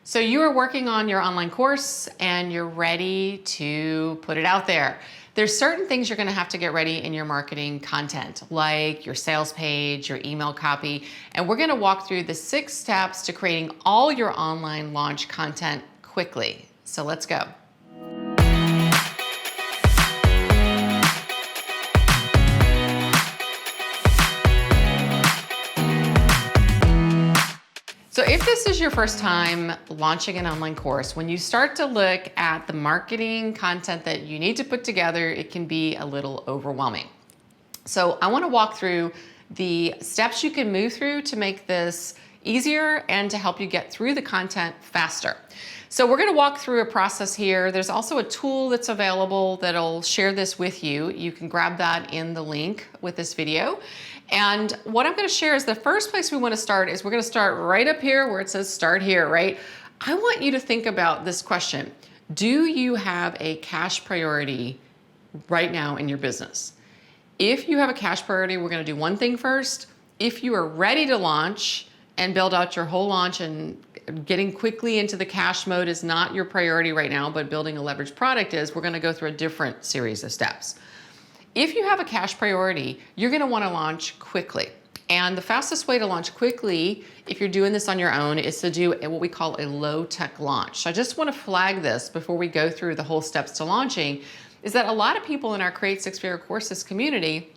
So you are working on your online course and you're ready to put it out there. There's certain things you're going to have to get ready in your marketing content, like your sales page, your email copy, and we're going to walk through the 6 steps to creating all your online launch content quickly. So let's go. So if this is your first time launching an online course, when you start to look at the marketing content that you need to put together, it can be a little overwhelming. So I want to walk through the steps you can move through to make this easier and to help you get through the content faster. So we're going to walk through a process here. There's also a tool that's available that'll share this with you. You can grab that in the link with this video. And what I'm going to share is the first place we want to start is we're going to start right up here where it says start here, right? I want you to think about this question. Do you have a cash priority right now in your business? If you have a cash priority, we're going to do one thing first. If you are ready to launch and build out your whole launch and getting quickly into the cash mode is not your priority right now, but building a leveraged product is, we're going to go through a different series of steps. If you have a cash priority, you're going to want to launch quickly. And the fastest way to launch quickly, if you're doing this on your own, is to do what we call a low-tech launch. So I just want to flag this before we go through the whole steps to launching, is that a lot of people in our Create Six-Figure Courses community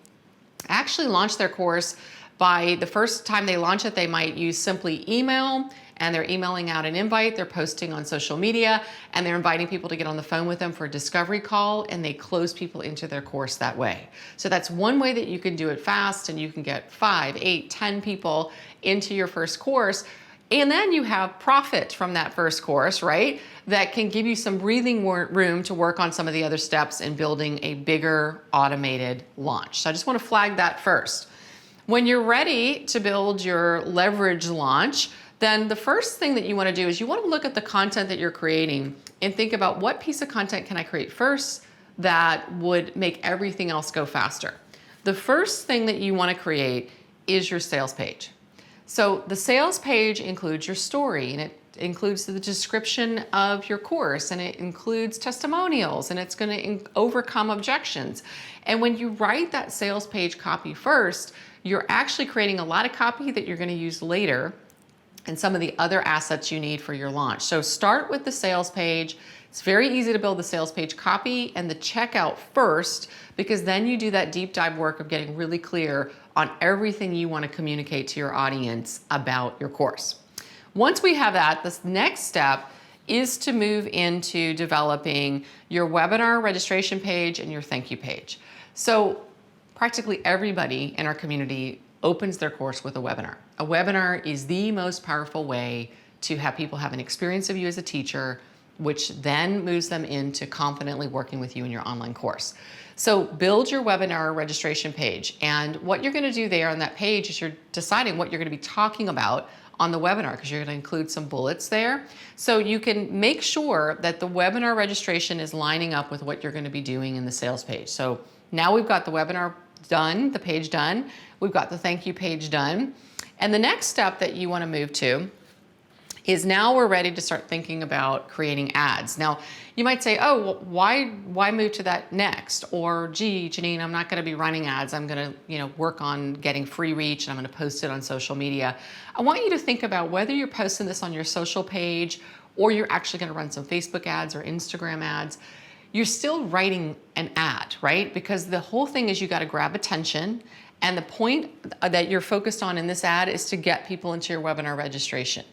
actually launch their course by the first time they launch it, they might use simply email, and they're emailing out an invite, they're posting on social media, and they're inviting people to get on the phone with them for a discovery call, and they close people into their course that way. So that's one way that you can do it fast, and you can get 5, 8, 10 people into your first course. And then you have profit from that first course, right? That can give you some breathing room to work on some of the other steps in building a bigger automated launch. So I just want to flag that first. When you're ready to build your leverage launch, then the first thing that you want to do is you want to look at the content that you're creating and think about what piece of content can I create first that would make everything else go faster. The first thing that you want to create is your sales page. So the sales page includes your story, and it includes the description of your course, and it includes testimonials, and it's going to overcome objections. And when you write that sales page copy first, you're actually creating a lot of copy that you're going to use later and some of the other assets you need for your launch. So start with the sales page. It's very easy to build the sales page copy and the checkout first, because then you do that deep dive work of getting really clear on everything you want to communicate to your audience about your course. Once we have that, this next step is to move into developing your webinar registration page and your thank you page. So practically everybody in our community opens their course with a webinar. A webinar is the most powerful way to have people have an experience of you as a teacher, which then moves them into confidently working with you in your online course. So build your webinar registration page. And what you're going to do there on that page is you're deciding what you're going to be talking about on the webinar, because you're going to include some bullets there. So you can make sure that the webinar registration is lining up with what you're going to be doing in the sales page. So now we've got the webinar done, the page done. We've got the thank you page done. And the next step that you want to move to is now we're ready to start thinking about creating ads. Now, you might say, oh, well, why move to that next? Or, gee, Janine, I'm not going to be running ads. I'm going to, work on getting free reach, and I'm going to post it on social media. I want you to think about whether you're posting this on your social page or you're actually going to run some Facebook ads or Instagram ads. You're still writing an ad, right? Because the whole thing is you got to grab attention. And the point that you're focused on in this ad is to get people into your webinar registration.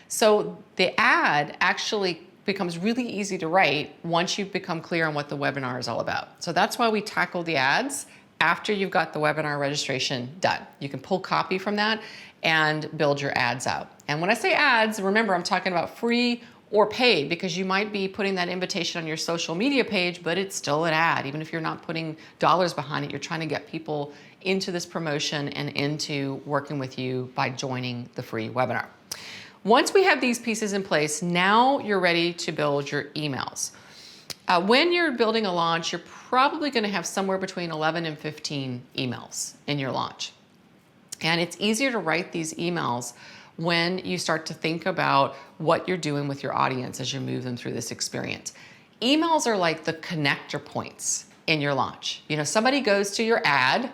So the ad actually becomes really easy to write once you've become clear on what the webinar is all about. So that's why we tackle the ads after you've got the webinar registration done. You can pull copy from that and build your ads out. And when I say ads, remember I'm talking about free or paid, because you might be putting that invitation on your social media page, but it's still an ad. Even if you're not putting dollars behind it, you're trying to get people into this promotion and into working with you by joining the free webinar. Once we have these pieces in place, now you're ready to build your emails. When you're building a launch, you're probably going to have somewhere between 11 and 15 emails in your launch. And it's easier to write these emails when you start to think about what you're doing with your audience as you move them through this experience. Emails are like the connector points in your launch. You know, somebody goes to your ad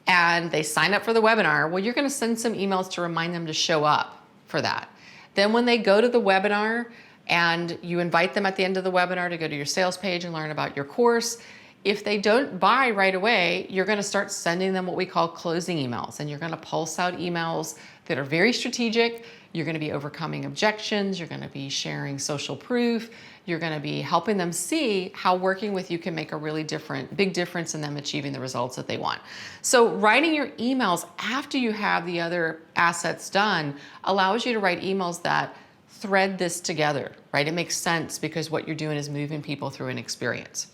and they sign up for the webinar. Well, you're going to send some emails to remind them to show up for that. Then when they go to the webinar and you invite them at the end of the webinar to go to your sales page and learn about your course, if they don't buy right away, you're going to start sending them what we call closing emails, and you're going to pulse out emails that are very strategic. You're going to be overcoming objections. You're going to be sharing social proof. You're going to be helping them see how working with you can make a really big difference in them achieving the results that they want. So writing your emails after you have the other assets done allows you to write emails that thread this together, right? It makes sense because what you're doing is moving people through an experience.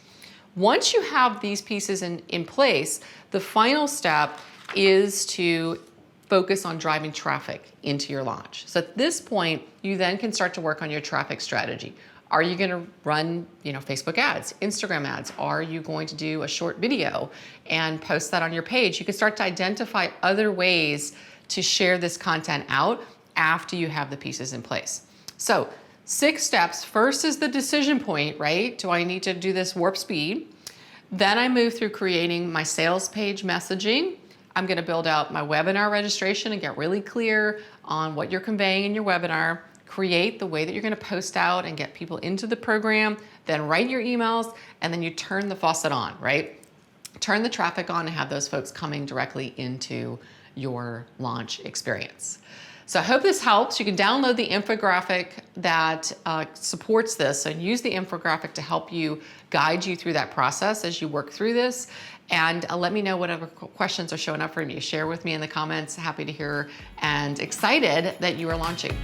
Once you have these pieces in place, the final step is to focus on driving traffic into your launch. So at this point, you then can start to work on your traffic strategy. Are you going to run, Facebook ads, Instagram ads? Are you going to do a short video and post that on your page? You can start to identify other ways to share this content out after you have the pieces in place. So 6 steps. First is the decision point, right? Do I need to do this warp speed? Then I move through creating my sales page messaging. I'm going to build out my webinar registration and get really clear on what you're conveying in your webinar. Create the way that you're going to post out and get people into the program. Then write your emails, and then you turn the faucet on, right? Turn the traffic on and have those folks coming directly into your launch experience. So I hope this helps. You can download the infographic that supports this and use the infographic to help you guide you through that process as you work through this. And let me know whatever questions are showing up for you. Share with me in the comments. Happy to hear and excited that you are launching.